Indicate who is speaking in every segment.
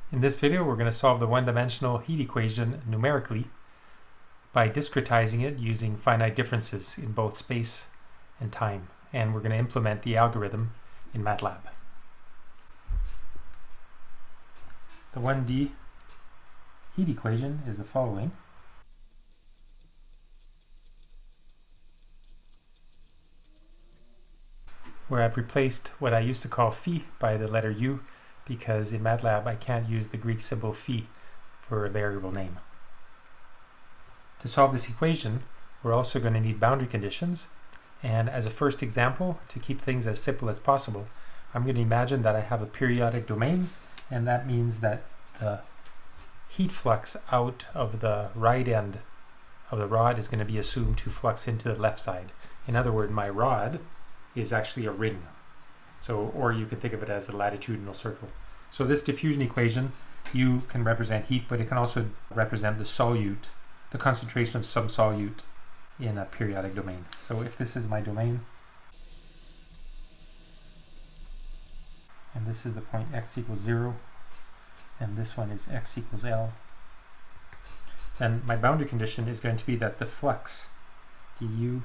Speaker 1: In this video, we're going to solve the one-dimensional heat equation numerically by discretizing it using finite differences in both space and time. And we're going to implement the algorithm in MATLAB. The 1D heat equation is the following. Where I've replaced what I used to call phi by the letter u, because in MATLAB I can't use the Greek symbol phi for a variable name. To solve this equation, we're also going to need boundary conditions, and as a first example, to keep things as simple as possible, I'm going to imagine that I have a periodic domain, and that means that the heat flux out of the right end of the rod is going to be assumed to flux into the left side. In other words, my rod is actually a ring. So, or you could think of it as a latitudinal circle. So this diffusion equation, U can represent heat, but it can also represent the solute, the concentration of some solute in a periodic domain. So if this is my domain, and this is the point x equals 0, and this one is x equals L, then my boundary condition is going to be that the flux du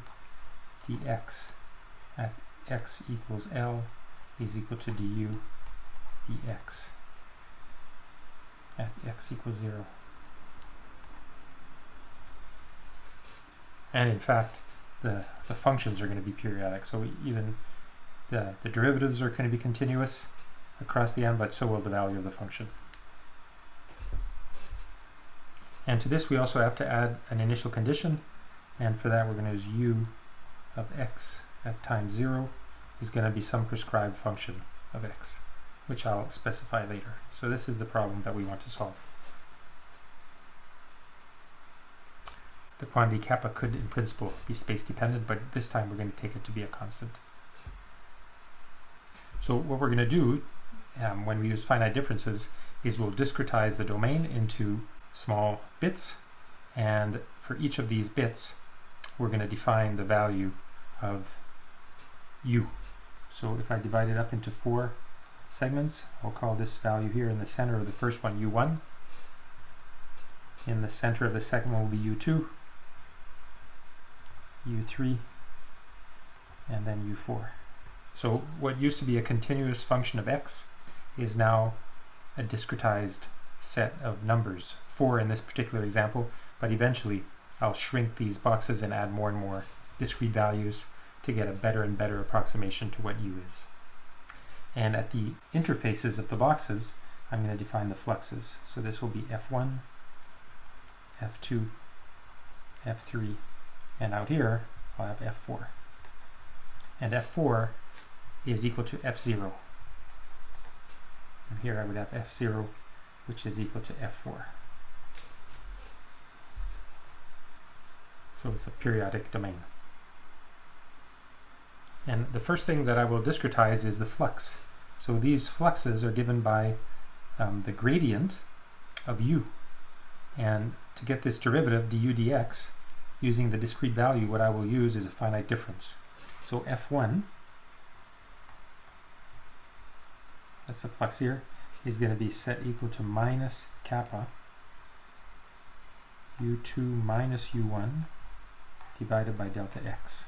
Speaker 1: dx at x equals L is equal to du dx at x equals 0. And in fact, the functions are going to be periodic, so even the derivatives are going to be continuous across the end, but so will the value of the function. And to this we also have to add an initial condition, and for that we're going to use u of x at time 0 is going to be some prescribed function of x, which I'll specify later. So this is the problem that we want to solve. The quantity kappa could in principle be space dependent, but this time we're going to take it to be a constant. So what we're going to do when we use finite differences is we'll discretize the domain into small bits, and for each of these bits we're going to define the value of u. So if I divide it up into 4 segments, I'll call this value here in the center of the first one u1, in the center of the second one will be u2, u3, and then u4. So what used to be a continuous function of x is now a discretized set of numbers, 4 in this particular example, but eventually I'll shrink these boxes and add more and more discrete values to get a better and better approximation to what u is. And at the interfaces of the boxes, I'm going to define the fluxes. So this will be F1, F2, F3, and out here I'll have F4. And F4 is equal to F0. And here I would have F0, which is equal to F4. So it's a periodic domain. And the first thing that I will discretize is the flux. So these fluxes are given by the gradient of u. And to get this derivative du dx, using the discrete value, what I will use is a finite difference. So F1, that's the flux here, is going to be set equal to minus kappa u2 minus u1 divided by delta x.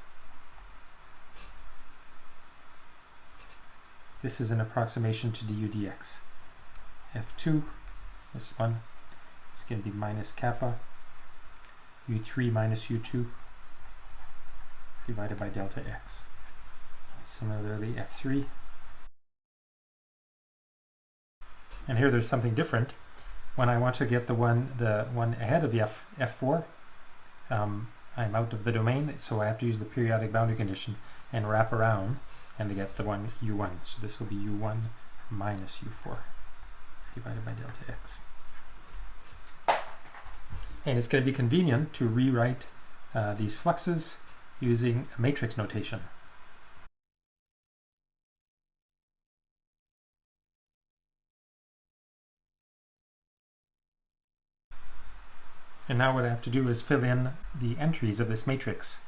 Speaker 1: This is an approximation to du dx. F2, this one, is going to be minus kappa u3 minus u2 divided by delta x. And similarly F3. And here there's something different. When I want to get the one ahead of the F4, I'm out of the domain, so I have to use the periodic boundary condition and wrap around and to get the one u1. So this will be u1 minus u4 divided by delta x. And it's going to be convenient to rewrite these fluxes using a matrix notation. And now what I have to do is fill in the entries of this matrix.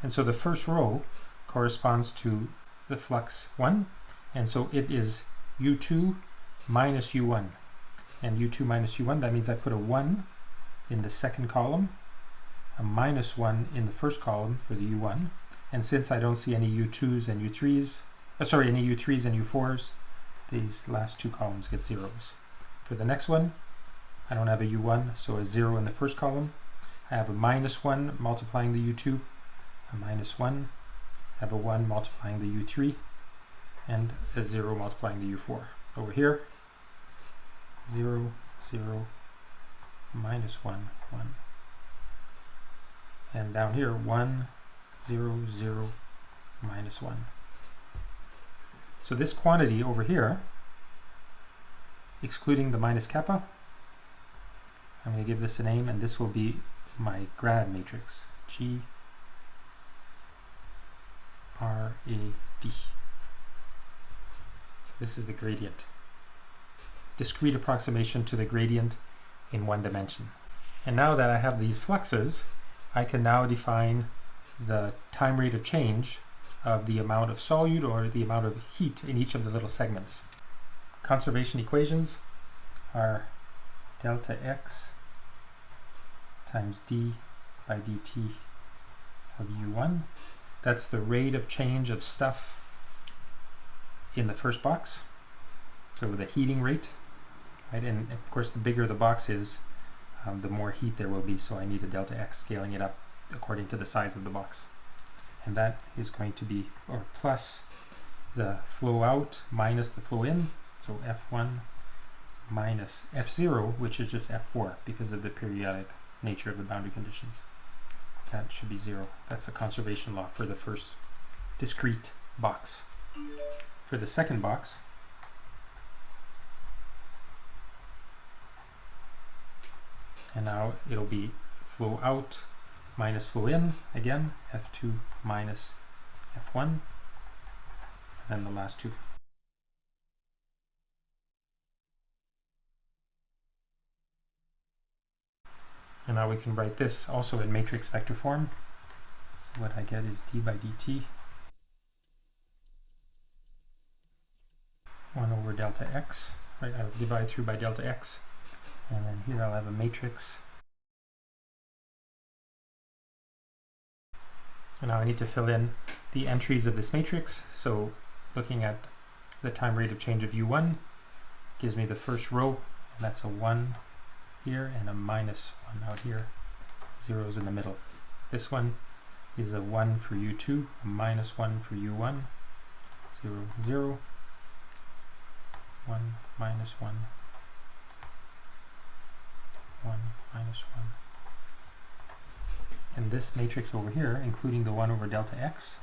Speaker 1: And so the first row corresponds to the flux 1, and so it is u2 minus u1. and U2 minus U1, that means I put a 1 in the second column, a minus 1 in the first column for the U1, and since I don't see any U2s and U3s, any U3s and U4s, these last two columns get zeros. For the next one, I don't have a U1, so a 0 in the first column. I have a minus 1 multiplying the U2, a minus 1, I have a 1 multiplying the U3, and a 0 multiplying the U4. Over here, 0, 0, minus 1, 1. And down here, 1, 0, 0, minus 1. So this quantity over here, excluding the minus kappa, I'm going to give this a name, and this will be my grad matrix, G R A D. So this is the gradient. Discrete approximation to the gradient in one dimension. And now that I have these fluxes, I can now define the time rate of change of the amount of solute or the amount of heat in each of the little segments. Conservation equations are delta x times d by dt of u1. That's the rate of change of stuff in the first box, so the heating rate, right? And of course the bigger the box is, the more heat there will be, so I need a delta x scaling it up according to the size of the box. And that is going to be, or plus the flow out minus the flow in, so F1 minus F0, which is just F4 because of the periodic nature of the boundary conditions. That should be 0. That's a conservation law for the first discrete box. For the second box, and now it'll be flow out minus flow in, again, F2 minus F1, and then the last two. And now we can write this also in matrix vector form. So what I get is d by dt 1 over delta x, right? I'll divide through by delta x, and then here I'll have a matrix. And now I need to fill in the entries of this matrix. So looking at the time rate of change of u1 gives me the first row, and that's a 1 here and a minus 1 out here, zeros in the middle. This one is a 1 for u2, a minus 1 for u1, 0, 0, 1, minus 1, 1, minus 1. And this matrix over here, including the 1 over delta x,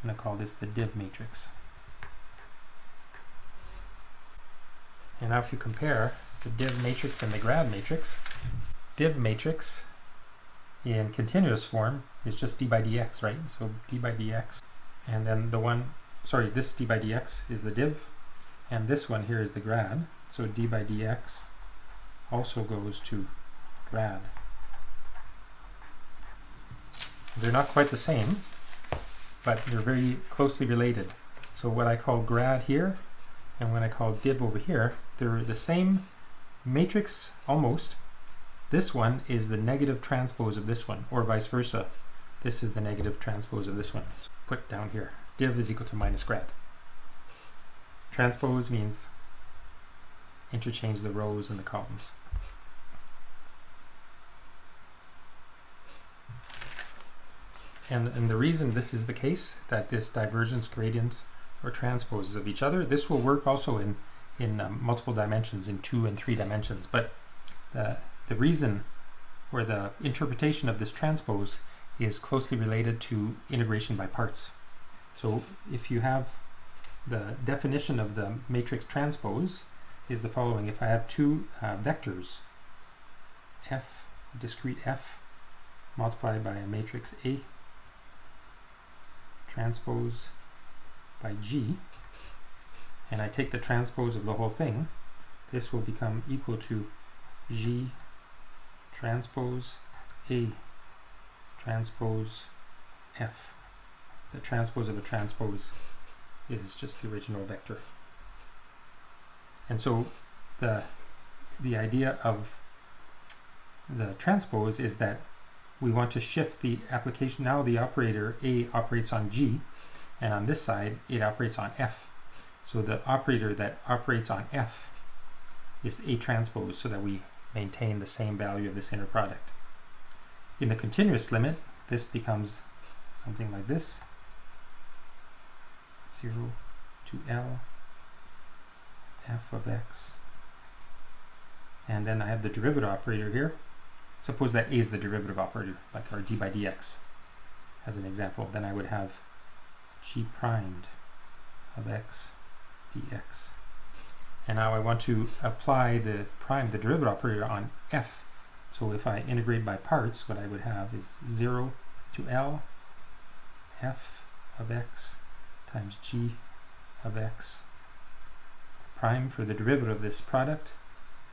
Speaker 1: I'm going to call this the div matrix. And now if you compare the div matrix and the grad matrix, div matrix in continuous form is just d by dx, right? So d by dx, and then the one, sorry, this d by dx is the div, and this one here is the grad. So d by dx also goes to grad. They're not quite the same, but they're very closely related. So what I call grad here and what I call div over here, they're the same matrix almost. This one is the negative transpose of this one, or vice versa. This is the negative transpose of this one. So put down here, div is equal to minus grad. Transpose means interchange the rows and the columns. And the reason this is the case, that this divergence gradient or transposes of each other, this will work also in multiple dimensions, in 2 and 3 dimensions. But the reason or the interpretation of this transpose is closely related to integration by parts. So if you have the definition of the matrix transpose is the following. If I have two vectors, f, discrete f, multiplied by a matrix A, transpose by G, and I take the transpose of the whole thing, this will become equal to G transpose A transpose F. The transpose of a transpose is just the original vector. And so the the idea of the transpose is that we want to shift the application. Now the operator A operates on G, and on this side it operates on F. So the operator that operates on F is A transpose, so that we maintain the same value of this inner product. In the continuous limit, this becomes something like this: 0 to L f of x, and then I have the derivative operator here. Suppose that A is the derivative operator, like our d by dx as an example. Then I would have g primed of x dx. And now I want to apply the derivative operator on f. So if I integrate by parts, what I would have is 0 to L f of x times g of x prime for the derivative of this product,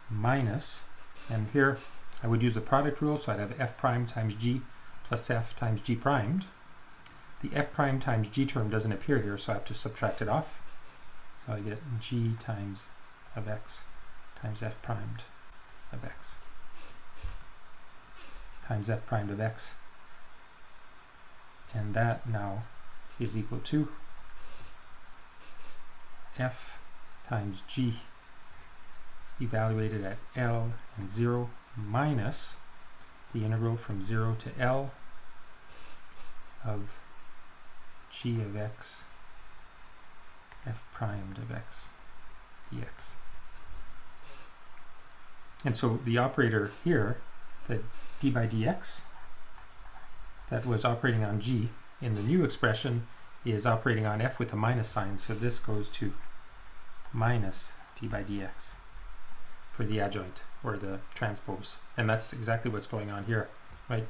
Speaker 1: minus, and here I would use the product rule, so I'd have f prime times g plus f times g primed. The f prime times g term doesn't appear here, so I have to subtract it off. So I get g times of x times f primed of x times f primed of x, and that now is equal to f times g evaluated at L and 0 minus the integral from 0 to L of g of x f primed of x dx. And so the operator here, the d by dx, that was operating on g in the new expression, is operating on f with a minus sign, so this goes to minus d by dx for the adjoint or the transpose. And that's exactly what's going on here, right?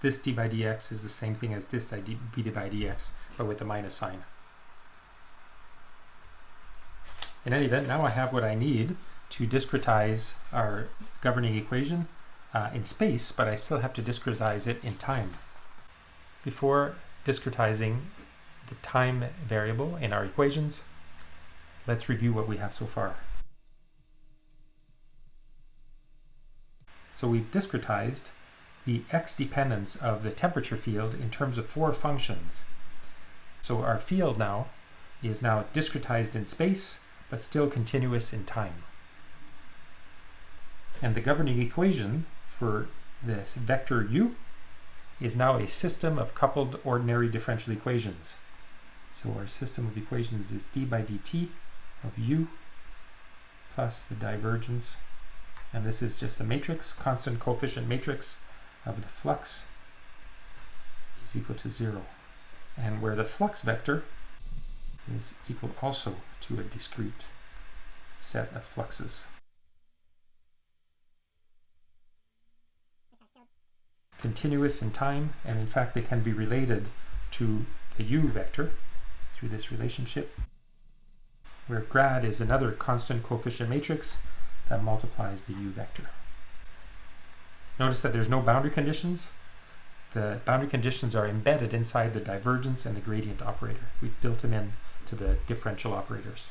Speaker 1: This d by dx is the same thing as this d by dx, but with the minus sign. In any event, now I have what I need to discretize our governing equation in space, but I still have to discretize it in time. Before discretizing the time variable in our equations, let's review what we have so far. So we've discretized the x dependence of the temperature field in terms of 4 functions. So our field now is discretized in space, but still continuous in time. And the governing equation for this vector u is now a system of coupled ordinary differential equations. So our system of equations is d by dt of u plus the divergence, and this is just a matrix, constant coefficient matrix of the flux is equal to 0, and where the flux vector is equal also to a discrete set of fluxes. Continuous in time, and in fact they can be related to the u vector through this relationship, where grad is another constant coefficient matrix that multiplies the u vector. Notice that there's no boundary conditions. The boundary conditions are embedded inside the divergence and the gradient operator. We've built them in to the differential operators.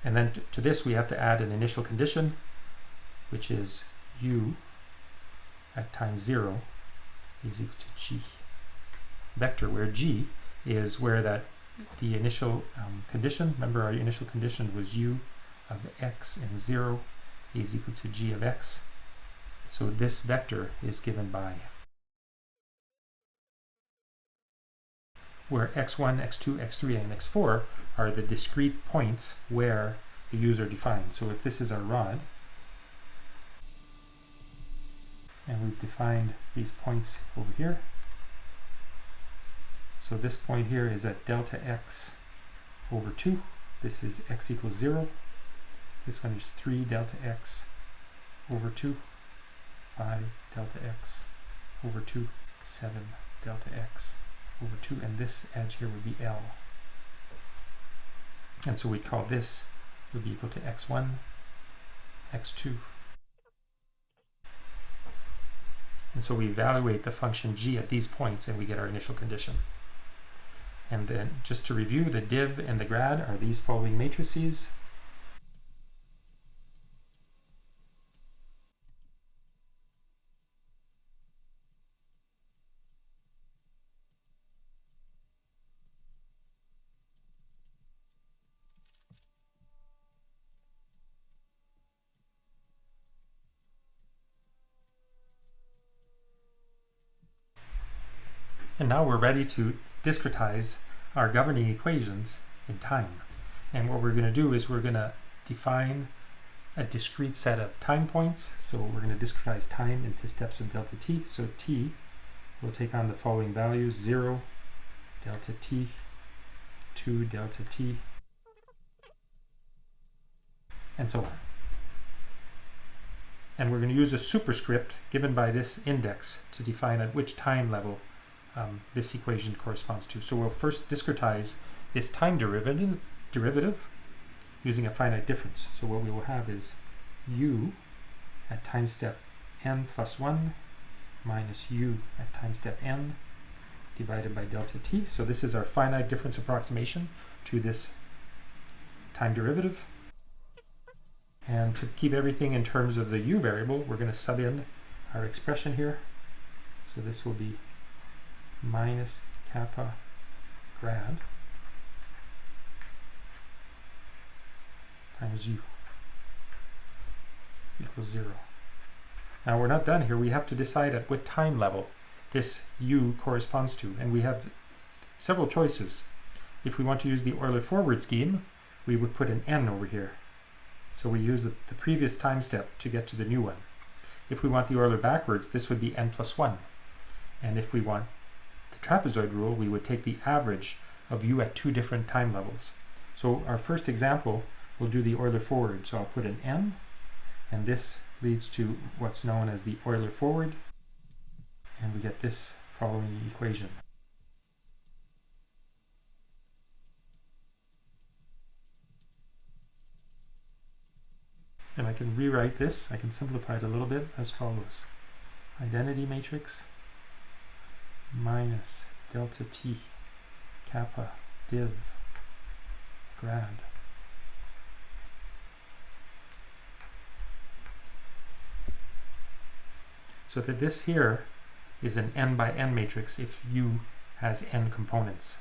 Speaker 1: And then to this we have to add an initial condition, which is u at time 0 is equal to g vector, where g is where the initial condition, remember our initial condition was u of x and 0 is equal to g of x. So this vector is given by where x1, x2, x3, and x4 are the discrete points where the u's are defined. So if this is our rod, and we've defined these points over here, so this point here is at delta x over 2. This is x equals 0. This one is 3 delta x over 2, 5 delta x over 2, 7 delta x over 2, and this edge here would be L. And so we call this would be equal to x1, x2. And so we evaluate the function g at these points and we get our initial condition. And then just to review, the div and the grad are these following matrices. And now we're ready to discretize our governing equations in time. And what we're going to do is we're going to define a discrete set of time points. So we're going to discretize time into steps of delta t. So t will take on the following values: 0, delta t, 2, delta t, and so on. And we're going to use a superscript given by this index to define at which time level this equation corresponds to. So we'll first discretize this time derivative using a finite difference. So what we will have is u at time step n plus 1 minus u at time step n divided by delta t. So this is our finite difference approximation to this time derivative. And to keep everything in terms of the u variable, we're going to sub in our expression here. So this will be minus kappa grad times u equals 0. Now we're not done here. We have to decide at what time level this u corresponds to. And we have several choices. If we want to use the Euler forward scheme, we would put an n over here. So we use the previous time step to get to the new one. If we want the Euler backwards, this would be n plus 1. And if we want the trapezoid rule, we would take the average of u at two different time levels. So our first example, we'll do the Euler forward. So I'll put an n, and this leads to what's known as the Euler forward, and we get this following equation. And I can rewrite this, I can simplify it a little bit as follows. Identity matrix minus delta t kappa div grad so that this here is an n by n matrix if u has n components.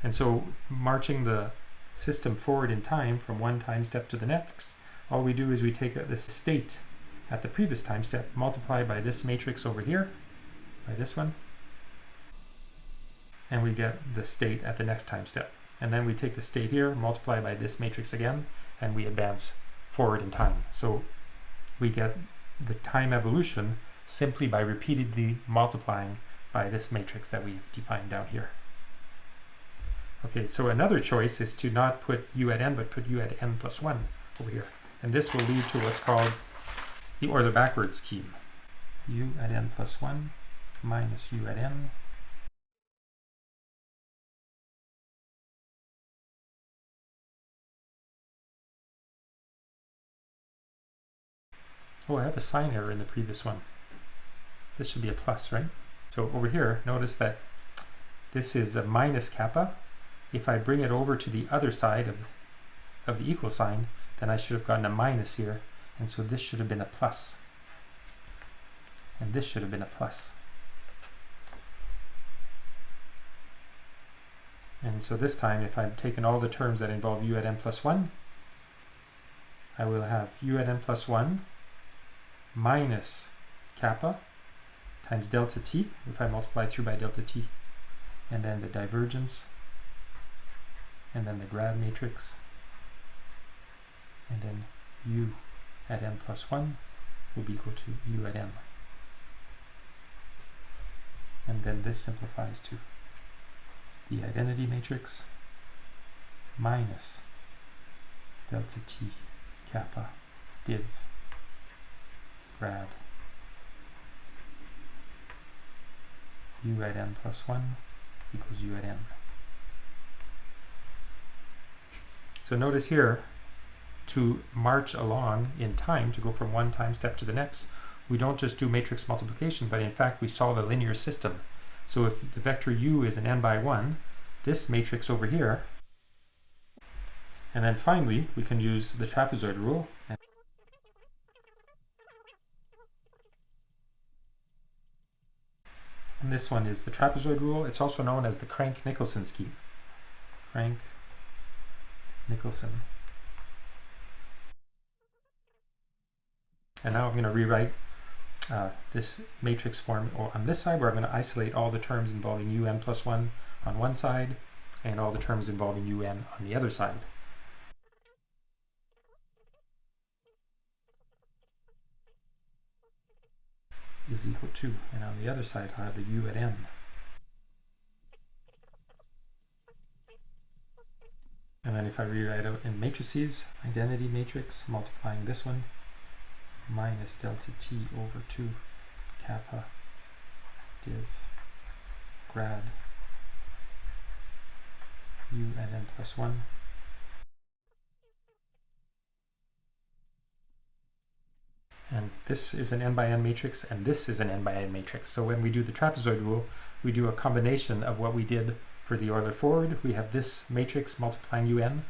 Speaker 1: And so marching the system forward in time from one time step to the next, all we do is we take this state at the previous time step, multiply by this matrix over here, by this one, and we get the state at the next time step. And then we take the state here, multiply by this matrix again, and we advance forward in time. So we get the time evolution simply by repeatedly multiplying by this matrix that we've defined down here. Okay, so another choice is to not put u at n, but put u at n plus 1 over here. And this will lead to what's called the Euler backward scheme. U at n plus 1 minus u at n Oh, I have a sign error in the previous one. This should be a plus, right? So over here, notice that this is a minus kappa. If I bring it over to the other side of the equal sign, then I should have gotten a minus here. And so this should have been a plus. And this should have been a plus. And so this time, if I've taken all the terms that involve u at n plus 1, I will have u at n plus 1 minus kappa times delta t, if I multiply through by delta t, and then the divergence, and then the grad matrix, and then u at n plus 1 will be equal to u at n. And then this simplifies to the identity matrix minus delta t kappa div grad u at n plus 1 equals u at n. So notice here, to march along in time, to go from one time step to the next, we don't just do matrix multiplication, but in fact we solve a linear system. So if the vector u is an n by 1, this matrix over here, and then finally we can use the trapezoid rule. And this one is the trapezoid rule. It's also known as the Crank-Nicolson scheme. Crank-Nicolson. And now I'm going to rewrite this matrix form on this side, where I'm going to isolate all the terms involving un plus 1 on one side and all the terms involving un on the other side. Is equal to, and on the other side I have the u at n. And then if I rewrite out in matrices, identity matrix multiplying this one minus delta t over 2 kappa div grad u at n plus 1 and this is an n by n matrix and this is an n by n matrix. So when we do the trapezoid rule, we do a combination of what we did for the Euler forward. We have this matrix multiplying un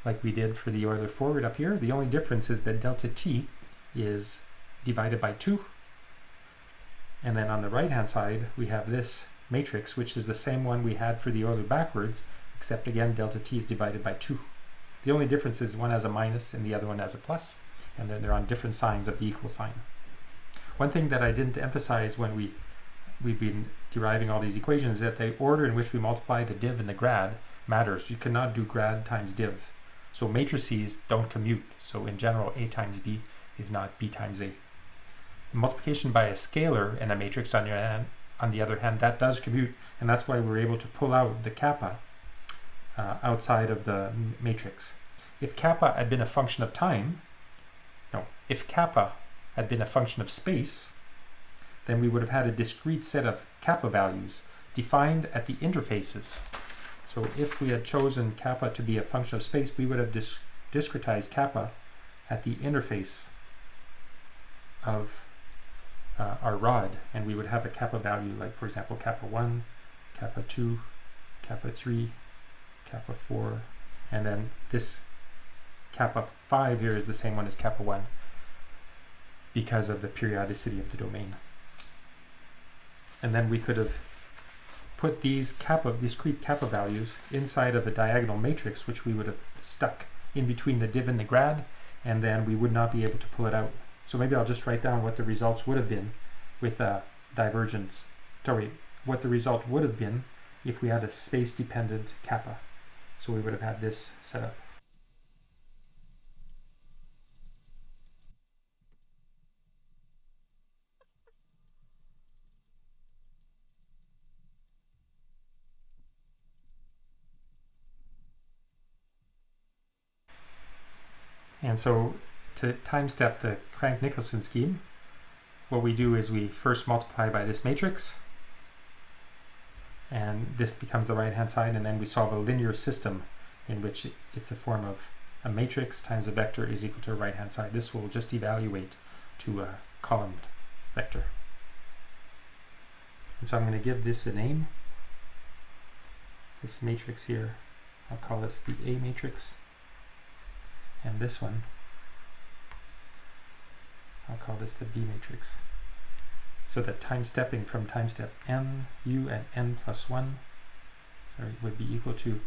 Speaker 1: like we did for the Euler forward up here. The only difference is that delta t is divided by 2. And then on the right hand side we have this matrix, which is the same one we had for the Euler backwards, except again delta t is divided by 2. The only difference is one has a minus and the other one has a plus, and then they're on different signs of the equal sign. One thing that I didn't emphasize when we've been deriving all these equations is that the order in which we multiply the div and the grad matters. You cannot do grad times div. So matrices don't commute. So in general, a times b is not b times a. Multiplication by a scalar and a matrix on the other hand, that does commute, and that's why we're able to pull out the kappa outside of the matrix. If kappa had been a function of time, if kappa had been a function of space, then we would have had a discrete set of kappa values defined at the interfaces. So if we had chosen kappa to be a function of space, we would have discretized kappa at the interface of our rod, and we would have a kappa value like, for example, kappa 1, kappa 2, kappa 3, kappa 4, and then this kappa 5 here is the same one as kappa 1 because of the periodicity of the domain. And then we could have put these discrete kappa values inside of a diagonal matrix, which we would have stuck in between the div and the grad, and then we would not be able to pull it out. So maybe I'll just write down what the results would have been with divergence. Sorry, what the result would have been if we had a space-dependent kappa. So we would have had this set up. And so to time step the Crank-Nicolson scheme, what we do is we first multiply by this matrix, and this becomes the right hand side, and then we solve a linear system in which it's the form of a matrix times a vector is equal to a right hand side. This will just evaluate to a column vector. And so I'm going to give this a name. This matrix here, I'll call this the A matrix. And this one, I'll call this the B matrix. So that time stepping from time step n, u at n plus 1 would be equal to,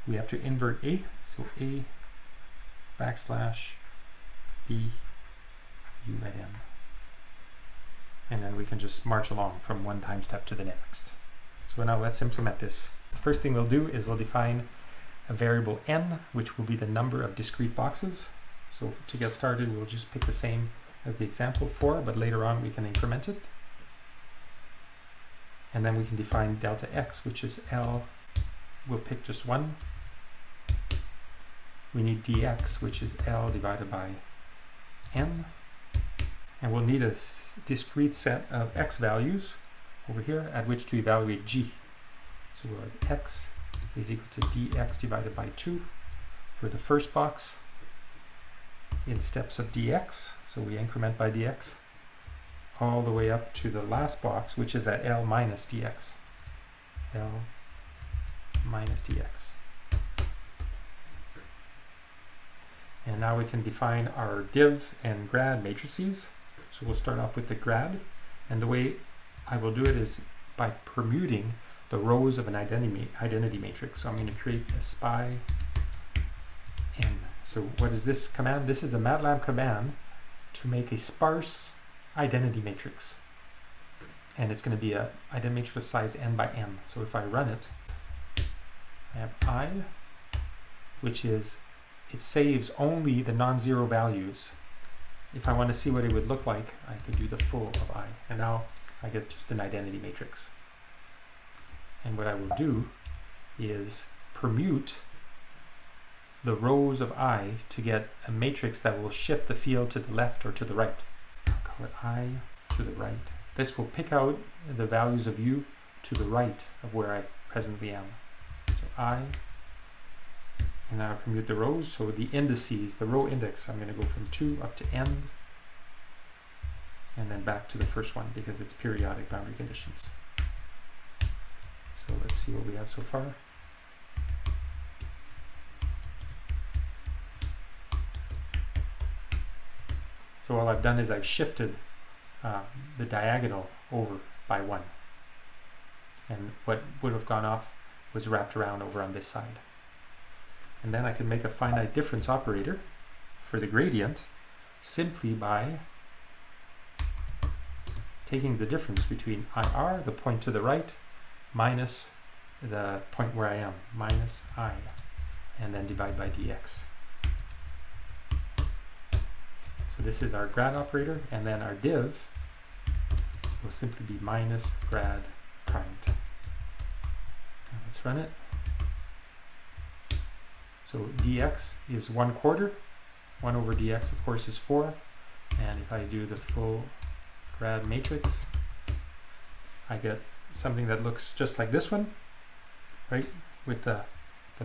Speaker 1: we have to invert A, so A backslash B u at n. And then we can just march along from one time step to the next. So now let's implement this. The first thing we'll do is we'll define a variable n, which will be the number of discrete boxes. So to get started, we'll just pick the same as the example 4, but later on we can increment it. And then we can define delta x, which is L. We'll pick just one. We need dx, which is L divided by n. And we'll need a discrete set of x values over here at which to evaluate g. So we'll have x is equal to dx divided by 2 for the first box in steps of dx. So we increment by dx all the way up to the last box, which is at L minus dx. L minus dx. And now we can define our div and grad matrices. So we'll start off with the grad, and the way I will do it is by permuting the rows of an identity matrix. So I'm going to create a spy n. So what is this command? This is a MATLAB command to make a sparse identity matrix. And it's going to be an identity matrix of size n by n. So if I run it, I have I, which is, it saves only the non-zero values. If I want to see what it would look like, I could do the full of I. And now I get just an identity matrix. And what I will do is permute the rows of I to get a matrix that will shift the field to the left or to the right. I'll call it I to the right. This will pick out the values of U to the right of where I presently am. So I, and now I permute the rows. So the indices, the row index, I'm going to go from 2 up to n, and then back to the first one because it's periodic boundary conditions. So let's see what we have so far. So all I've done is I've shifted the diagonal over by 1. And what would have gone off was wrapped around over on this side. And then I can make a finite difference operator for the gradient simply by taking the difference between IR, the point to the right, minus the point where I am, minus I, and then divide by dx. So this is our grad operator, and then our div will simply be minus grad primed. Now let's run it. So dx is 1/4. 1 over dx, of course, is 4. And if I do the full grad matrix, I get something that looks just like this one, right? With the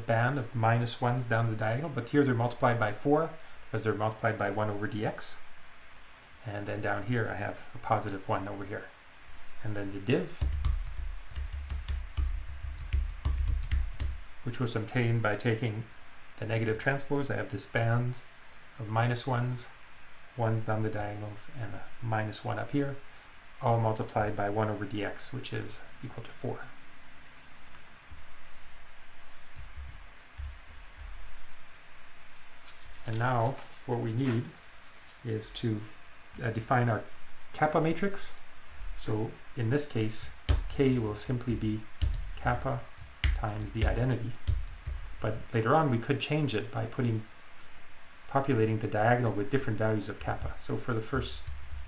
Speaker 1: band of minus 1s down the diagonal. But here they're multiplied by 4 because they're multiplied by 1 over dx. And then down here I have a positive 1 over here. And then the div, which was obtained by taking the negative transpose. I have this band of minus 1s, 1s down the diagonals, and a minus 1 up here, all multiplied by 1 over dx, which is equal to 4. And now what we need is to define our kappa matrix. So in this case, K will simply be kappa times the identity. But later on we could change it by populating the diagonal with different values of kappa. So for the first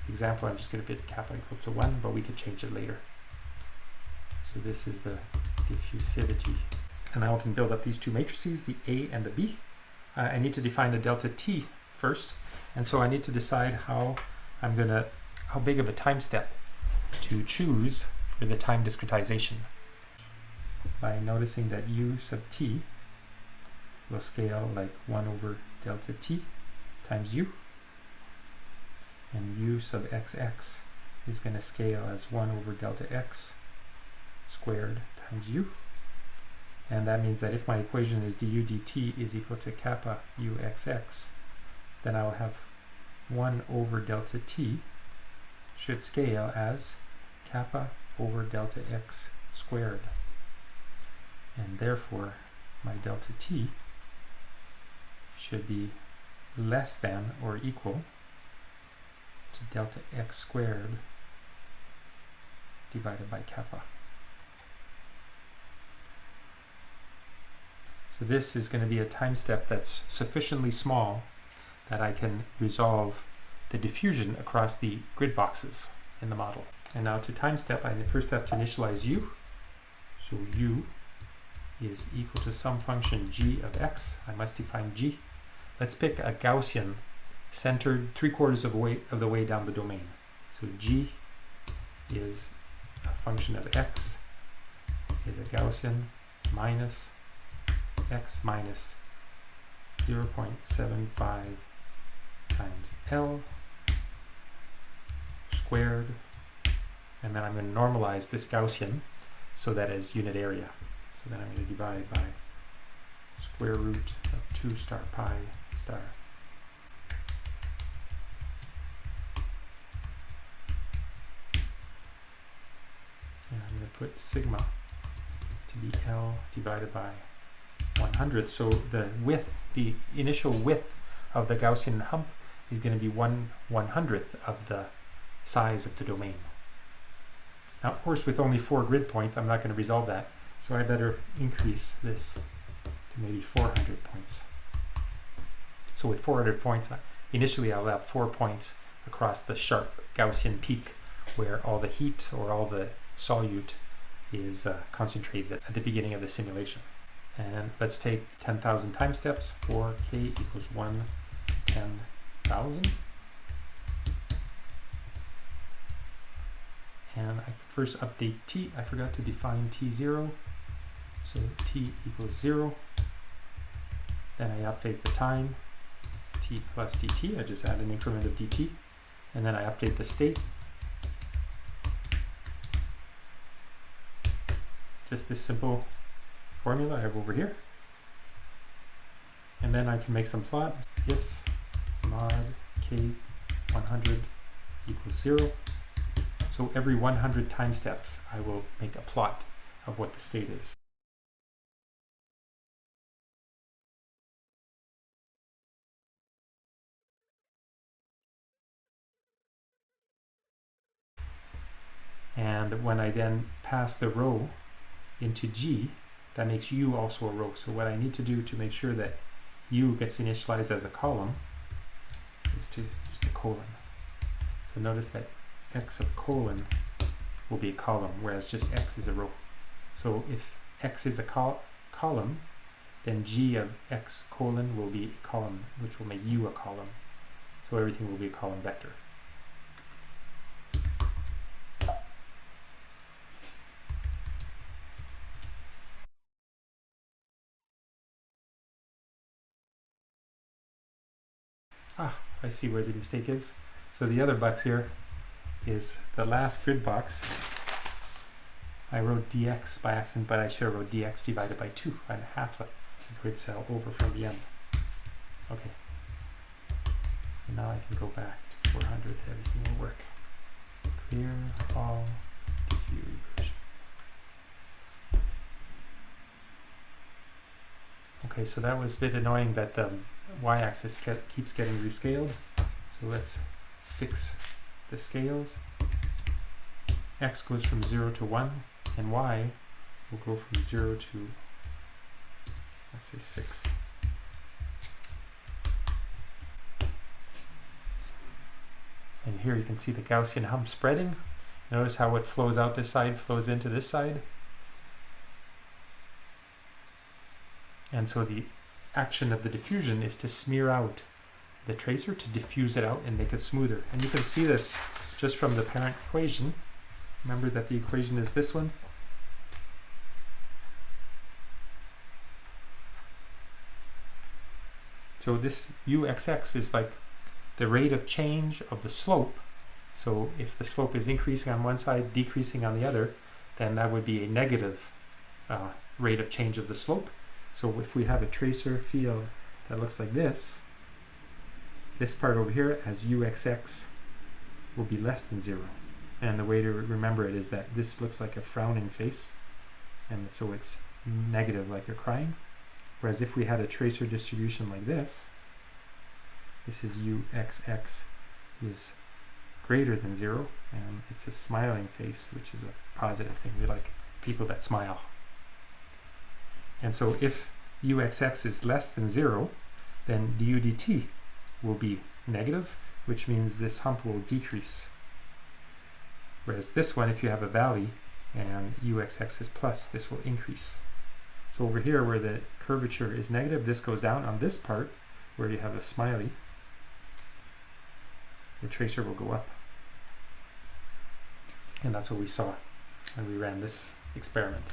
Speaker 1: example, I'm just going to put kappa equals to 1, but we could change it later. So this is the diffusivity. And now I can build up these two matrices, the A and the B. I need to define a delta T first, and so I need to decide how big of a time step to choose for the time discretization, by noticing that U sub T will scale like 1 over delta T times U, and U sub XX is going to scale as 1 over delta X squared times U. And that means that if my equation is du dt is equal to kappa uxx, then I will have 1 over delta t should scale as kappa over delta x squared. And therefore, my delta t should be less than or equal to delta x squared divided by kappa. So this is going to be a time step that's sufficiently small that I can resolve the diffusion across the grid boxes in the model. And now to time step, I first have to initialize u. So u is equal to some function g of x. I must define g. Let's pick a Gaussian centered 3/4 of the way down the domain. So g is a function of x, is a Gaussian minus x minus 0.75 times L squared, and then I'm going to normalize this Gaussian so that is unit area. So then I'm going to divide by square root of 2 star pi star. And I'm going to put sigma to be L divided by 100. So the width, the initial width of the Gaussian hump is going to be 1/100th of the size of the domain. Now, of course, with only 4 grid points, I'm not going to resolve that. So I better increase this to maybe 400 points. So with 400 points, initially I'll have 4 points across the sharp Gaussian peak where all the heat or all the solute is concentrated at the beginning of the simulation. And let's take 10,000 time steps for k equals 1 to 10,000. And I first update t. I forgot to define t0. So t equals 0. Then I update the time, t plus dt. I just add an increment of dt. And then I update the state. Just this simple formula I have over here. And then I can make some plot. If mod k 100 equals 0. So every 100 time steps, I will make a plot of what the state is. And when I then pass the row into G, that makes U also a row. So what I need to do to make sure that U gets initialized as a column is to use the colon. So notice that x of colon will be a column, whereas just x is a row. So if x is a column, then G of x colon will be a column, which will make U a column. So everything will be a column vector. I see where the mistake is. So the other box here is the last grid box. I wrote dx by accident, but I should have wrote dx divided by 2 and half a grid cell over from the end. Okay. So now I can go back to 400. Everything will work. Clear all diffusion. Okay, so that was a bit annoying that the y-axis keeps getting rescaled. So let's fix the scales. X goes from 0 to 1, and y will go from 0 to, let's say, 6. And here you can see the Gaussian hump spreading. Notice how what flows out this side flows into this side. And so the action of the diffusion is to smear out the tracer, to diffuse it out and make it smoother. And you can see this just from the parent equation. Remember that the equation is this one. So this uxx is like the rate of change of the slope. So if the slope is increasing on one side, decreasing on the other, then that would be a negative rate of change of the slope. So if we have a tracer field that looks like this part over here as uxx will be less than 0. And the way to remember it is that this looks like a frowning face, and so it's negative like you're crying. Whereas if we had a tracer distribution like this, this is uxx is greater than 0, and it's a smiling face, which is a positive thing. We like people that smile. And so if uxx is less than 0, then du dt will be negative, which means this hump will decrease. Whereas this one, if you have a valley and uxx is plus, this will increase. So over here where the curvature is negative, this goes down. On this part where you have a smiley, the tracer will go up. And that's what we saw when we ran this experiment.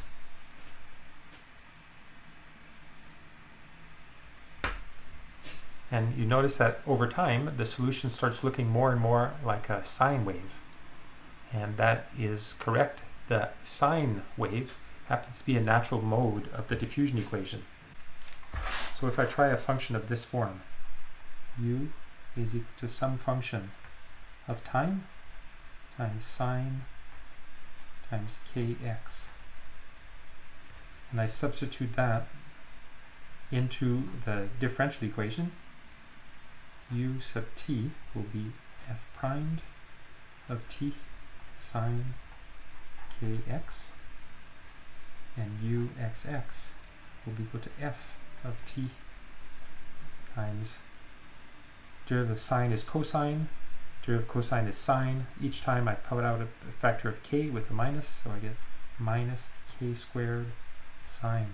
Speaker 1: And you notice that over time, the solution starts looking more and more like a sine wave. And that is correct. The sine wave happens to be a natural mode of the diffusion equation. So if I try a function of this form, u is equal to some function of time times sine times kx. And I substitute that into the differential equation, u sub t will be f primed of t sine kx, and uxx will be equal to f of t times derivative of sine is cosine, derivative of cosine is sine. Each time I put out a factor of k with a minus, so I get minus k squared sine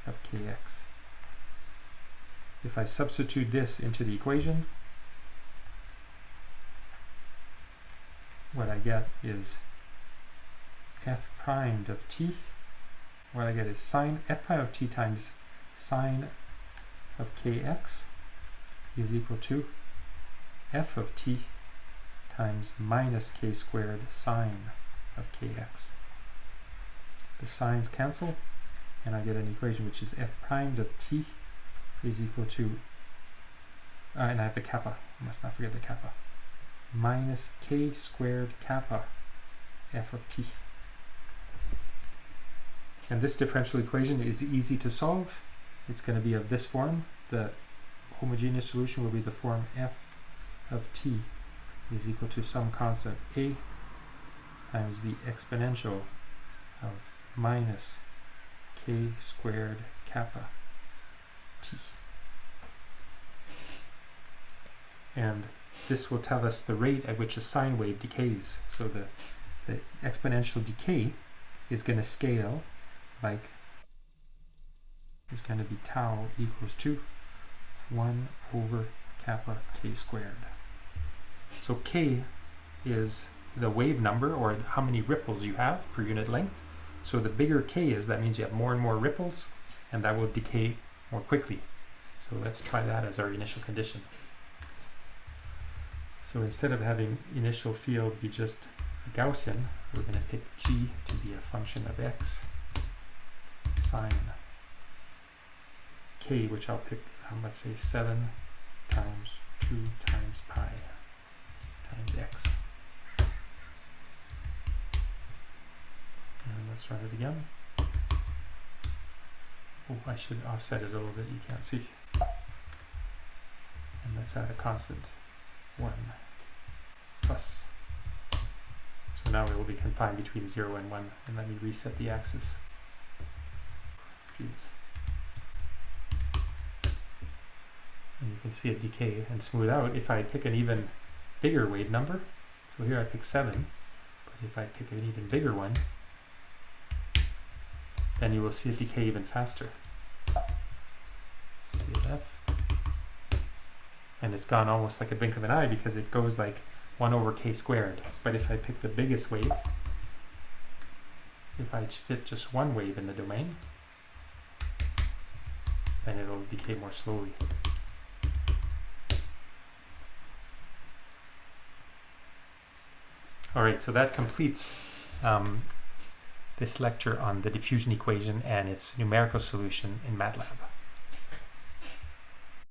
Speaker 1: of kx. If I substitute this into the equation, what I get is f primed of t. What I get is sine f prime of t times sine of kx is equal to f of t times minus k squared sine of kx. The signs cancel, and I get an equation which is f primed of t is equal to, and I have the kappa, I must not forget the kappa, minus k squared kappa f of t. And this differential equation is easy to solve. It's going to be of this form. The homogeneous solution will be the form f of t is equal to some constant a times the exponential of minus k squared kappa t. And this will tell us the rate at which a sine wave decays. So the exponential decay is going to scale like, is going to be tau equals to 1 over kappa k squared. So k is the wave number, or how many ripples you have per unit length. So the bigger k is, that means you have more and more ripples, and that will decay more quickly. So let's try that as our initial condition. So instead of having initial field be just Gaussian, we're going to pick g to be a function of x sine k, which I'll pick, let's say 7 times 2 times pi times x. And let's run it again. Oh, I should offset it a little bit, you can't see. And let's add a constant 1 plus. So now it will be confined between 0 and 1. And let me reset the axis. Jeez. And you can see it decay and smooth out if I pick an even bigger wave number. So here I pick 7, but if I pick an even bigger one, then you will see it decay even faster. CF. And it's gone almost like a blink of an eye because it goes like 1 over k squared. But if I pick the biggest wave, if I fit just one wave in the domain, then it'll decay more slowly. Alright, so that completes this lecture on the diffusion equation and its numerical solution in MATLAB.